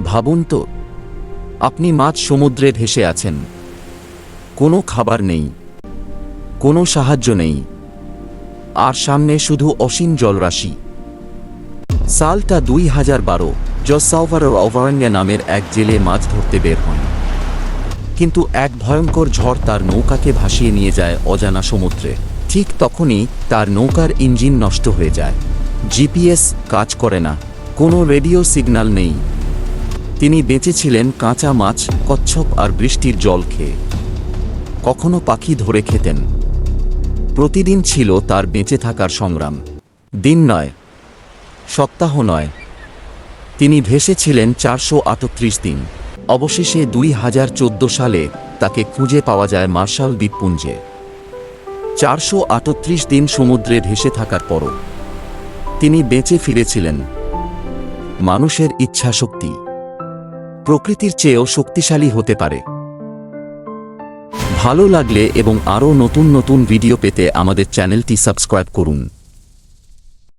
ভাবুন তো, আপনি মাঝ সমুদ্রে ভেসে আছেন, কোনো খাবার নেই, কোনো সাহায্য নেই, আর সামনে শুধু অসীম জলরাশি। সালটা 2012। জসালভারো অভয়ারণ্য নামের এক জেলে মাছ ধরতে বের হন, কিন্তু এক ভয়ঙ্কর ঝড় তার নৌকাকে ভাসিয়ে নিয়ে যায় অজানা সমুদ্রে। ঠিক তখনই তার নৌকার ইঞ্জিন নষ্ট হয়ে যায়, জিপিএস কাজ করে না, কোনো রেডিও সিগন্যাল নেই। তিনি বেঁচেছিলেন কাঁচা মাছ, কচ্ছপ আর বৃষ্টির জল খেয়ে। কখনো পাখি ধরে খেতেন। প্রতিদিন ছিল তার বেঁচে থাকার সংগ্রাম। দিন নয়, সপ্তাহ নয়, তিনি ভেসেছিলেন 438 দিন। অবশেষে 2014 সালে তাকে খুঁজে পাওয়া যায় মার্শাল দ্বীপপুঞ্জে। 438 দিন সমুদ্রে ভেসে থাকার পরও তিনি বেঁচে ফিরেছিলেন। মানুষের ইচ্ছাশক্তি প্রকৃতির চেয়েও শক্তিশালী হতে পারে। ভালো লাগলে এবং আরও নতুন নতুন ভিডিও পেতে আমাদের চ্যানেলটি সাবস্ক্রাইব করুন।